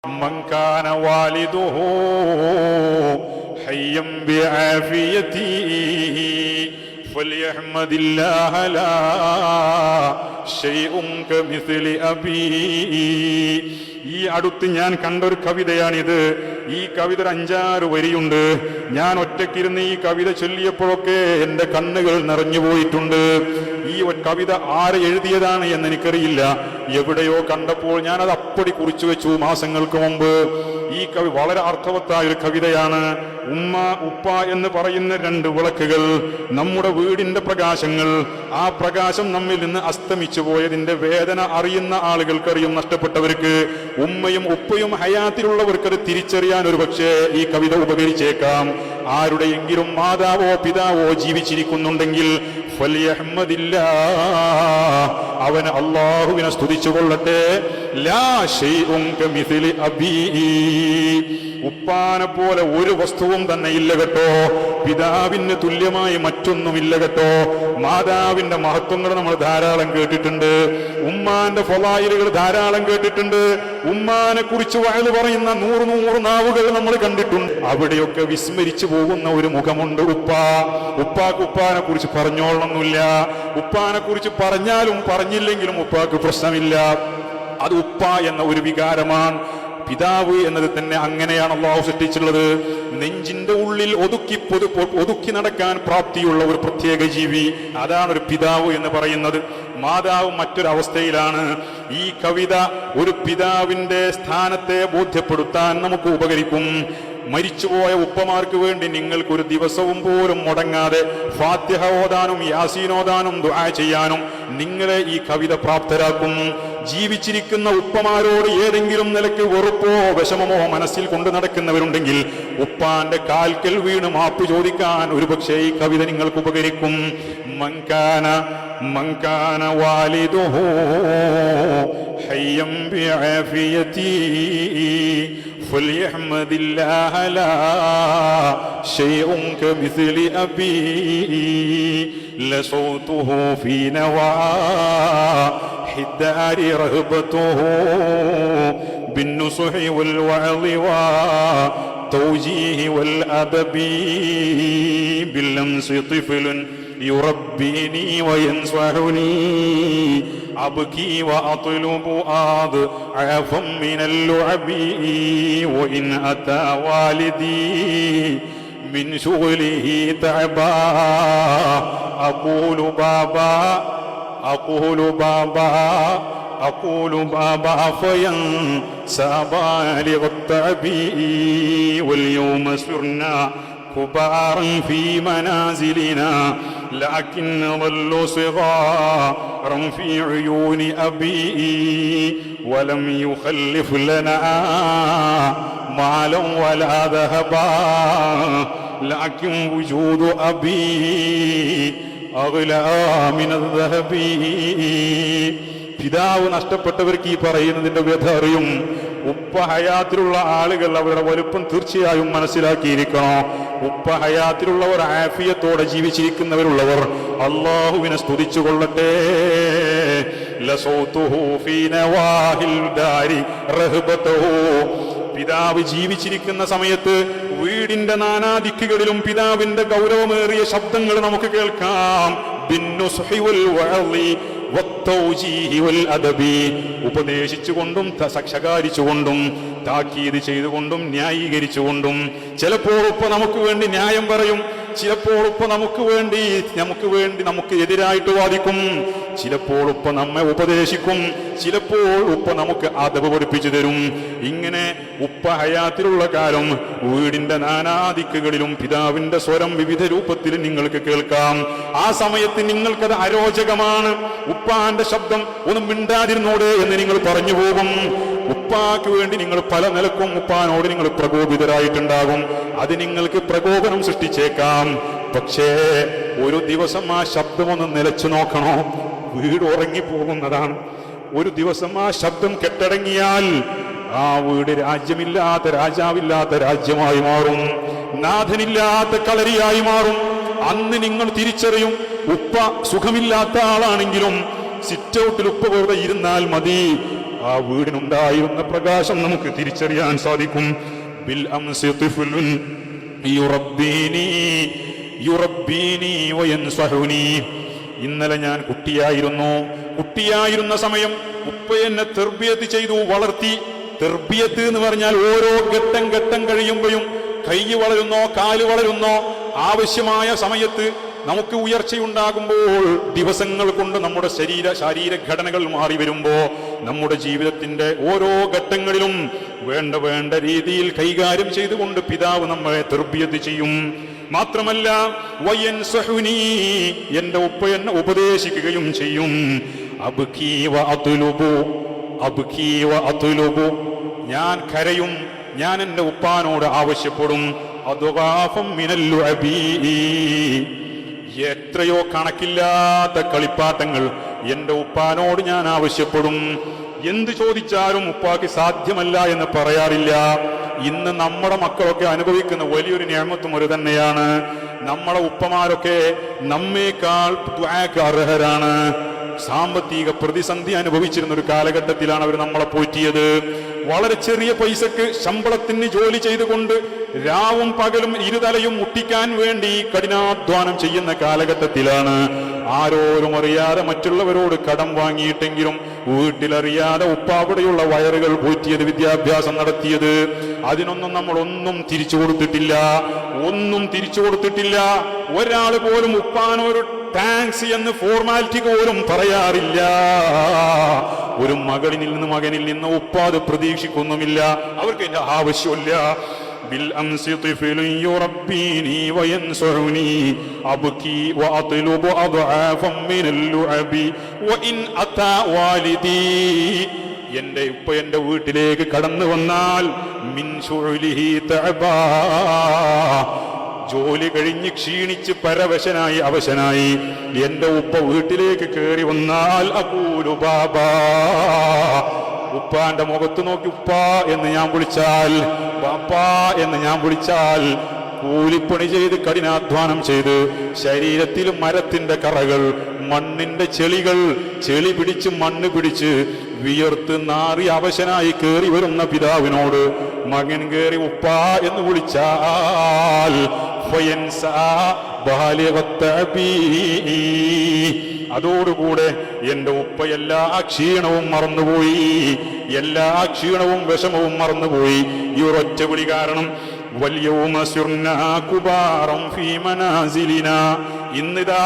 من كان والده حيا بعافيته فليحمد الله لا شيء كمثل أبيه. ഈ അടുത്ത് ഞാൻ കണ്ടൊരു കവിതയാണിത്. ഈ കവിത 5-6 വരിയുണ്ട്. ഞാൻ ഒറ്റയ്ക്കിരുന്ന് ഈ കവിത ചൊല്ലിയപ്പോഴൊക്കെ എൻ്റെ കണ്ണുകൾ നിറഞ്ഞുപോയിട്ടുണ്ട്. ഈ കവിത ആര് എഴുതിയതാണ് എന്ന് എനിക്കറിയില്ല. എവിടെയോ കണ്ടപ്പോൾ ഞാനത് അപ്പടി കുറിച്ചു വെച്ചു മാസങ്ങൾക്ക് മുമ്പ്. ഈ കവി വളരെ അർത്ഥവത്തായ ഒരു കവിതയാണ്. ഉമ്മ ഉപ്പ എന്ന് പറയുന്ന 2 വിളക്കുകൾ, നമ്മുടെ വീടിന്റെ പ്രകാശങ്ങൾ. ആ പ്രകാശം നമ്മിൽ നിന്ന് അസ്തമിച്ചു പോയതിന്റെ വേദന അറിയുന്ന ആളുകൾക്കറിയും, നഷ്ടപ്പെട്ടവർക്ക്. ഉമ്മയും ഉപ്പയും ഹയാത്തിലുള്ളവർക്കത് തിരിച്ചറിയാൻ ഒരു പക്ഷേ ഈ കവിത ഉപകരിച്ചേക്കാം. ആരുടെയെങ്കിലും മാതാവോ പിതാവോ ജീവിച്ചിരിക്കുന്നുണ്ടെങ്കിൽ അവൻ അല്ലാഹുവിനെ സ്തുതിച്ചുകൊള്ളട്ടെ. ലാ ശൈഉൻ കമിസ്ലി അബീ, ഉപ്പാനെ പോലെ ഒരു വസ്തുവും തന്നെ ഇല്ല കേട്ടോ. പിതാവിന് തുല്യമായി മറ്റൊന്നുമില്ല കേട്ടോ. മാതാവിന്റെ മഹത്വങ്ങൾ നമ്മൾ ധാരാളം കേട്ടിട്ടുണ്ട്. ഉമ്മാന്റെ ഫളായിലുകൾ ധാരാളം കേട്ടിട്ടുണ്ട്. ഉമ്മാനെ കുറിച്ച് വഅല് പറയുന്ന 100 നാവുകൾ നമ്മൾ കണ്ടിട്ടുണ്ട്. അവിടെയൊക്കെ വിസ്മരിച്ചു പോകുന്ന ഒരു മുഖമുണ്ട് ഉപ്പാക്ക് ഉപ്പാനെ കുറിച്ച് പറഞ്ഞോളൊന്നുമില്ല. ഉപ്പാനെ കുറിച്ച് പറഞ്ഞാലും പറഞ്ഞില്ലെങ്കിലും ഉപ്പാക്ക് പ്രശ്നമില്ല. അത് ഉപ്പ എന്ന ഒരു വികാരമാണ്. പിതാവ് എന്നത് തന്നെ അങ്ങനെയാണ് അല്ലാഹു സൃഷ്ടിച്ചിട്ടുള്ളത്. നെഞ്ചിന്റെ ഉള്ളിൽ ഒതുക്കി നടക്കാൻ പ്രാപ്തിയുള്ള ഒരു പ്രത്യേക ജീവി, അതാണ് ഒരു പിതാവ് എന്ന് പറയുന്നത്. മാതാവ് മറ്റൊരവസ്ഥയിലാണ്. ഈ കവിത ഒരു പിതാവിന്റെ സ്ഥാനത്തെ ബോധ്യപ്പെടുത്താൻ നമുക്ക് ഉപകരിക്കും. മരിച്ചുപോയ ഉപ്പമാർക്ക് വേണ്ടി നിങ്ങൾക്കൊരു ദിവസവും പോലും മുടങ്ങാതെ ഫാത്തിഹ ഓതാനും യാസീൻ ഓതാനും ദുആ ചെയ്യാനും നിങ്ങളെ ഈ കവിത പ്രാപ്തരാക്കും. ജീവിച്ചിരിക്കുന്ന ഉപ്പമാരോട് ഏതെങ്കിലും നിലയ്ക്ക് വെറുപ്പോ വിഷമമോ മനസ്സിൽ കൊണ്ടു നടക്കുന്നവരുണ്ടെങ്കിൽ ഉപ്പാന്റെ കാൽക്കൽ വീണ് മാപ്പ് ചോദിക്കാൻ ഒരുപക്ഷേ ഈ കവിത നിങ്ങൾക്ക് ഉപകരിക്കും. മൻകാന വാലിദുഹു ഹയ്യം ബിആഫിയതി فليحمد الله لا شيء كمثل أبيه لصوته في نواحي الدار رهبته بالنصح والوعظ والتوجيه والأدب باللمس طفل يربيني وينصحني أبكي وأطلب أضعافا من اللعب وإن أتى والدي من شغله تعبا أقول بابا فينسى بالغ التعب واليوم سرنا كبارا في منازلنا لكن ظلوا صغارا في عيون أبي ولم يخلف لنا مالا ولا ذهبا لكن وجود أبي أغلى من الذهب. പിതാവ് നഷ്ടപ്പെട്ടവർക്ക് ഈ പറയുന്നതിന്റെ വ്യഥ അറിയും. ഉപ്പ ഹയാത്തിലുള്ള ആളുകൾ അവരുടെ വലുപ്പം തീർച്ചയായും മനസ്സിലാക്കിയിരിക്കണം. ഉപ്പ ഹയാത്തിലുള്ളവർ, ആഫിയത്തോടെ ജീവിച്ചിരിക്കുന്നവരുള്ളവർ അല്ലാഹുവിനെ സ്തുതിച്ചുകൊള്ളട്ടെ. ലസൗതുഹു ഫീ നവാഹിൽ ദാരി റഹ്ബതുഹു, പിതാവ് ജീവിച്ചിരിക്കുന്ന സമയത്ത് വീടിന്റെ നാനാദിക്കുകളിലും പിതാവിന്റെ ഗൗരവമേറിയ ശബ്ദങ്ങൾ നമുക്ക് കേൾക്കാം. ബിന്നുസ്ഹി വൽ വഅളി വത്തൗജീഹി വൽ അദബി, ഉപദേശിച്ചുകൊണ്ടും ശകാരിച്ചുകൊണ്ടും താക്കീത് ചെയ്തുകൊണ്ടും ന്യായീകരിച്ചുകൊണ്ടും. ചിലപ്പോൾ ഉപ്പ നമുക്ക് വേണ്ടി ന്യായം പറയും, ചിലപ്പോൾ ഉപ്പ നമുക്ക് എതിരായിട്ട് വാദിക്കും, ചിലപ്പോൾ ഉപ്പ നമ്മെ ഉപദേശിക്കും, ചിലപ്പോൾ ഉപ്പ നമുക്ക് അദബ് പഠിപ്പിച്ചു തരും. ഇങ്ങനെ ഉപ്പ ഹയാത്തിലുള്ള കാലം വീടിന്റെ നാനാദിക്കുകളിലും പിതാവിന്റെ സ്വരം വിവിധ രൂപത്തിൽ നിങ്ങൾക്ക് കേൾക്കാം. ആ സമയത്ത് നിങ്ങൾക്കത് അരോചകമാണ്. ഉപ്പാന്റെ ശബ്ദം ഒന്നും മിണ്ടാതിരുന്നോട് എന്ന് നിങ്ങൾ പറഞ്ഞു പോകും. ഉപ്പാക്ക് വേണ്ടി നിങ്ങൾ പല നിലക്കും ഉപ്പാനോട് നിങ്ങൾ പ്രകോപിതരായിട്ടുണ്ടാകും. അത് നിങ്ങൾക്ക് പ്രകോപനം സൃഷ്ടിച്ചേക്കാം. പക്ഷേ ഒരു ദിവസം ആ ശബ്ദമൊന്ന് നിലച്ചു നോക്കണോ, വീട് ഉറങ്ങിപ്പോകുന്നതാണ്. ഒരു ദിവസം ആ ശബ്ദം കെട്ടടങ്ങിയാൽ ആ വീട് രാജ്യമില്ലാത്ത രാജാവില്ലാത്ത രാജ്യമായി മാറും, നാഥനില്ലാത്ത കളരിയായി മാറും. അന്ന് നിങ്ങൾ തിരിച്ചറിയും, ഉപ്പ സുഖമില്ലാത്ത ആളാണെങ്കിലും സിറ്റ് ഔട്ടിൽ ഉപ്പ വെറുതെ ഇരുന്നാൽ മതി, ആ വീടിനുണ്ടായിരുന്ന പ്രകാശം നമുക്ക് തിരിച്ചറിയാൻ സാധിക്കും. ബിൽ അംസി തിഫ്ലുൻ യുറബ്ബീനി വയൻസഹുനി. ഇന്നലെ ഞാൻ കുട്ടിയായിരുന്ന സമയം ഉപ്പ എന്നെ തെർബിയത്ത് ചെയ്തു, വളർത്തി. തെർബിയത്ത് എന്ന് പറഞ്ഞാൽ ഓരോ ഘട്ടം കഴിയുമ്പോഴും കൈ വളരുന്നോ കാല് വളരുന്നോ, ആവശ്യമായ സമയത്ത് നമുക്ക് ഉയർച്ചയുണ്ടാകുമ്പോൾ, ദിവസങ്ങൾ കൊണ്ട് നമ്മുടെ ശരീരഘടനകൾ മാറി വരുമ്പോ, നമ്മുടെ ജീവിതത്തിന്റെ ഓരോ ഘട്ടങ്ങളിലും വേണ്ട രീതിയിൽ കൈകാര്യം ചെയ്തുകൊണ്ട് പിതാവ് നമ്മളെ തർബിയത്ത് ചെയ്യും. മാത്രമല്ല വയൻസഹുനി, എന്റെ ഉപ്പ എന്നെ ഉപദേശിക്കുകയും ചെയ്യും. അബ്കീ വ അത്ലുബു, ഞാൻ കരയും, ഞാൻ എന്റെ ഉപ്പാനോട് ആവശ്യപ്പെടും. അദ്ഗാഫം മിനൽ ലുഅബീ, എത്രയോ കണക്കില്ലാത്ത കളിപ്പാട്ടങ്ങൾ എന്റെ ഉപ്പാനോട് ഞാൻ ആവശ്യപ്പെടും. എന്ത് ചോദിച്ചാലും ഉപ്പാക്ക് സാധ്യമല്ല എന്ന് പറയാറില്ല. ഇന്ന് നമ്മുടെ മക്കളൊക്കെ അനുഭവിക്കുന്ന വലിയൊരു നിഅമത്തും ഒരു തന്നെയാണ്. നമ്മളെ ഉപ്പമാരൊക്കെ നമ്മേക്കാൾ ദുആക്ക് അർഹരാണ്. സാമ്പത്തിക പ്രതിസന്ധി അനുഭവിച്ചിരുന്ന ഒരു കാലഘട്ടത്തിലാണ് അവർ നമ്മളെ പോറ്റിയത്. വളരെ ചെറിയ പൈസക്ക് ശമ്പളത്തിന് ജോലി ചെയ്തുകൊണ്ട് രാവും പകലും ഇരുതലയും മുട്ടിക്കാൻ വേണ്ടി കഠിനാധ്വാനം ചെയ്യുന്ന കാലഘട്ടത്തിലാണ് ആരോരും അറിയാതെ മറ്റുള്ളവരോട് കടം വാങ്ങിയിട്ടെങ്കിലും വീട്ടിലറിയാതെ ഉപ്പാവിടെയുള്ള വയറുകൾ പോറ്റിയത്, വിദ്യാഭ്യാസം നടത്തിയത്. അതിനൊന്നും നമ്മൾ ഒന്നും തിരിച്ചു കൊടുത്തിട്ടില്ല. ഒരാൾ പോലും ഉപ്പാനൊരു താങ്ക്സ് എന്ന് ഫോർമാലിറ്റി പോലും പറയാറില്ല. ഒരു മകനിൽ നിന്ന് ഉപ്പാത് പ്രതീക്ഷിക്കുന്നുമില്ല. അവർക്ക് എന്റെ ആവശ്യമില്ല. ബിൽ അംസി തിഫ്ലുൻ യുറബ്ബീനി വയൻസഉനി അബ്കി വഅത്ലുബു അദ്ആഫൻ മിനൽ ലുഅബി വഇൻ അതാ വാലിദി. എന്റെ ഉപ്പ എന്റെ വീട്ടിലേക്ക് കടന്നു വന്നാൽ മിൻ ശുഉലിഹി തഅബാ, ജോലി കഴിഞ്ഞ് ക്ഷീണിച്ച് പരവശനായി അവശനായി എന്റെ ഉപ്പ വീട്ടിലേക്ക് കയറി വന്നാൽ അഖൂലു ബാബാ, ഉപ്പാന്റെ മുഖത്ത് നോക്കി ഉപ്പാ എന്ന് ഞാൻ വിളിച്ചാൽ, ബാപ്പാ എന്ന് ഞാൻ വിളിച്ചാൽ, കൂലിപ്പണി ചെയ്ത് കഠിനാധ്വാനം ചെയ്ത് ശരീരത്തിൽ മരത്തിന്റെ കറകൾ, മണ്ണിന്റെ ചെളി പിടിച്ച് മണ്ണ് പിടിച്ച് വിയർത്ത് നാറി അവശനായി കേറി വരുന്ന പിതാവിനോട് മകൻ കേറി ഉപ്പാ എന്ന് വിളിച്ചാൽ അതോടുകൂടെ എന്റെ ഉപ്പ എല്ലാ ക്ഷീണവും മറന്നുപോയി, എല്ലാ ക്ഷീണവും വിഷമവും മറന്നുപോയി. ഈ ഒരൊറ്റ വിളി കാരണം ഇന്നിതാ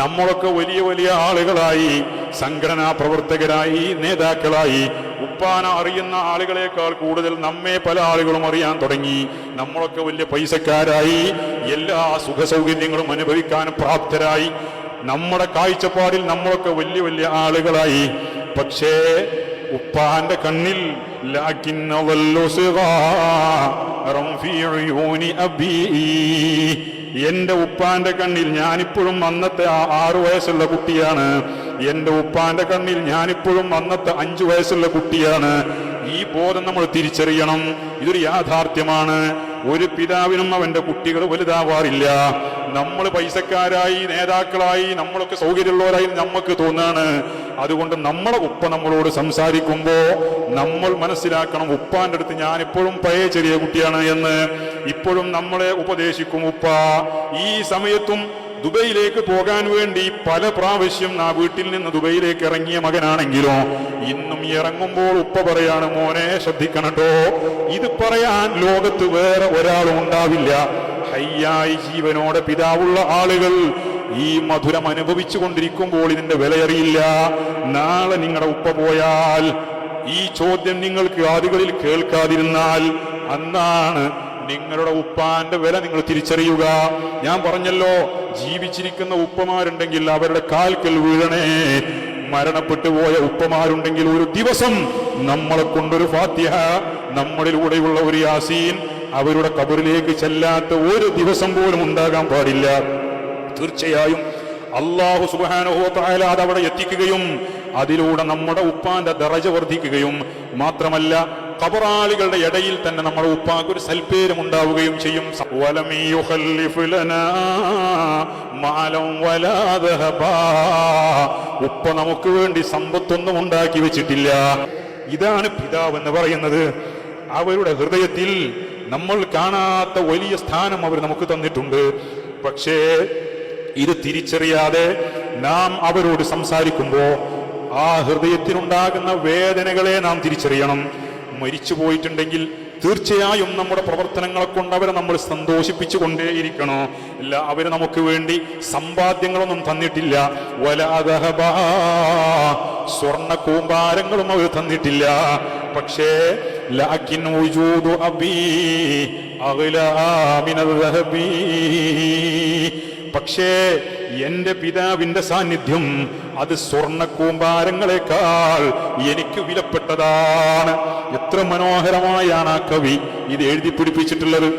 നമ്മളൊക്കെ വലിയ ആളുകളായി, സംഘടനാ പ്രവർത്തകരായി, നേതാക്കളായി. ഉപ്പാന അറിയുന്ന ആളുകളെക്കാൾ കൂടുതൽ നമ്മെ പല ആളുകളും അറിയാൻ തുടങ്ങി. നമ്മളൊക്കെ വലിയ പൈസക്കാരായി, എല്ലാ സുഖ സൗകര്യങ്ങളും അനുഭവിക്കാൻ പ്രാപ്തരായി. നമ്മുടെ കാഴ്ചപ്പാടിൽ നമ്മളൊക്കെ വലിയ ആളുകളായി. പക്ഷേ ഉപ്പാന്റെ കണ്ണിൽ എന്റെ ഉപ്പാന്റെ കണ്ണിൽ ഞാനിപ്പോഴും അന്നത്തെ 6 വയസ്സുള്ള കുട്ടിയാണ്. എന്റെ ഉപ്പാന്റെ കണ്ണിൽ ഞാനിപ്പോഴും അന്നത്തെ 5 വയസ്സുള്ള കുട്ടിയാണ്. ഈ ബോധം നമ്മൾ തിരിച്ചറിയണം. ഇതൊരു യാഥാർത്ഥ്യമാണ്. ഒരു പിതാവിനും അവന്റെ കുട്ടികൾ വലുതാവാറില്ല. നമ്മൾ പൈസക്കാരായി, നേതാക്കളായി, നമ്മളൊക്കെ സൗകര്യമുള്ളവരായി നമുക്ക് തോന്നാണ്. അതുകൊണ്ട് നമ്മളെ ഉപ്പ നമ്മളോട് സംസാരിക്കുമ്പോ നമ്മൾ മനസ്സിലാക്കണം, ഉപ്പാന്റെ അടുത്ത് ഞാൻ ഇപ്പോഴും പഴയ ചെറിയ കുട്ടിയാണ് എന്ന്. ഇപ്പോഴും നമ്മളെ ഉപദേശിക്കും ഉപ്പ. ഈ സമയത്തും ദുബൈയിലേക്ക് പോകാൻ വേണ്ടി പല പ്രാവശ്യം ആ വീട്ടിൽ നിന്ന് ദുബൈയിലേക്ക് ഇറങ്ങിയ മകനാണെങ്കിലോ ഇന്നും ഇറങ്ങുമ്പോൾ ഉപ്പ പറയാണ്, മോനെ ശ്രദ്ധിക്കണട്ടോ, ഇത് പറയാൻ ലോകത്ത് വേറെ ഒരാളും ഉണ്ടാവില്ല. ഹയ്യായി ജീവനോടെ പിതാവുള്ള ആളുകൾ ഈ മധുരം അനുഭവിച്ചു കൊണ്ടിരിക്കുമ്പോൾ ഇതിന്റെ വിലയറിയില്ല. നാളെ നിങ്ങളുടെ ഉപ്പ പോയാൽ, ഈ ചോദ്യം നിങ്ങൾക്ക് ആദികളിൽ കേൾക്കാതിരുന്നാൽ, അന്നാണ് നിങ്ങളുടെ ഉപ്പാന്റെ വില നിങ്ങൾ തിരിച്ചറിയുക. ഞാൻ പറഞ്ഞല്ലോ, ജീവിച്ചിരിക്കുന്ന ഉപ്പമാരുണ്ടെങ്കിൽ അവരുടെ കാൽക്കൽ വീഴണേ. മരണപ്പെട്ടു പോയ ഉപ്പമാരുണ്ടെങ്കിൽ ഒരു ദിവസം നമ്മളെ കൊണ്ടൊരു ഫാത്തിഹ, നമ്മളിലൂടെയുള്ള ഒരു യാസീൻ അവരുടെ ഖബറിലേക്ക് ചെല്ലാത്ത ഒരു ദിവസം പോലും ഉണ്ടാകാൻ പാടില്ല. തീർച്ചയായും അല്ലാഹു സുബ്ഹാനഹു വ തആല അതവിടെ എത്തിക്കുകയും അതിലൂടെ നമ്മുടെ ഉപ്പാന്റെ ദറജ വർദ്ധിക്കുകയും മാത്രമല്ല, ഖബറാളികളുടെ ഇടയിൽ തന്നെ നമ്മുടെ ഉപ്പാക്ക് ഒരു സൽപ്പേരും ഉണ്ടാവുകയും ചെയ്യും. ഉപ്പ നമുക്ക് വേണ്ടി സമ്പത്തൊന്നും ഉണ്ടാക്കി വെച്ചിട്ടില്ല. ഇതാണ് പിതാവ് എന്ന് പറയുന്നത്. അവരുടെ ഹൃദയത്തിൽ നമ്മൾ കാണാത്ത വലിയ സ്ഥാനം അവർ നമുക്ക് തന്നിട്ടുണ്ട്. പക്ഷേ ഇത് തിരിച്ചറിയാതെ നാം അവരോട് സംസാരിക്കുമ്പോൾ ആ ഹൃദയത്തിനുണ്ടാകുന്ന വേദനകളെ നാം തിരിച്ചറിയണം. മരിച്ചു പോയിട്ടുണ്ടെങ്കിൽ തീർച്ചയായും നമ്മുടെ പ്രവർത്തനങ്ങളെ കൊണ്ട് അവരെ നമ്മൾ സന്തോഷിപ്പിച്ചു കൊണ്ടേയിരിക്കണോ. ഇല്ല, അവര് നമുക്ക് വേണ്ടി സമ്പാദ്യങ്ങളൊന്നും തന്നിട്ടില്ല. സ്വർണ്ണ കൂമ്പാരങ്ങളും അവർ തന്നിട്ടില്ല. പക്ഷേ ലകിൻ വജൂദു അബീ അഗ്ലാ മിനൽ ദഹബി, പക്ഷേ എന്റെ പിതാവിന്റെ സാന്നിധ്യം അത് സ്വർണ്ണ കൂമ്പാരങ്ങളെക്കാൾ എനിക്ക് വിലപ്പെട്ടതാണ്. എത്ര മനോഹരമായാണ് ആ കവി ഇത് എഴുതി പിടിപ്പിച്ചിട്ടുള്ളത്.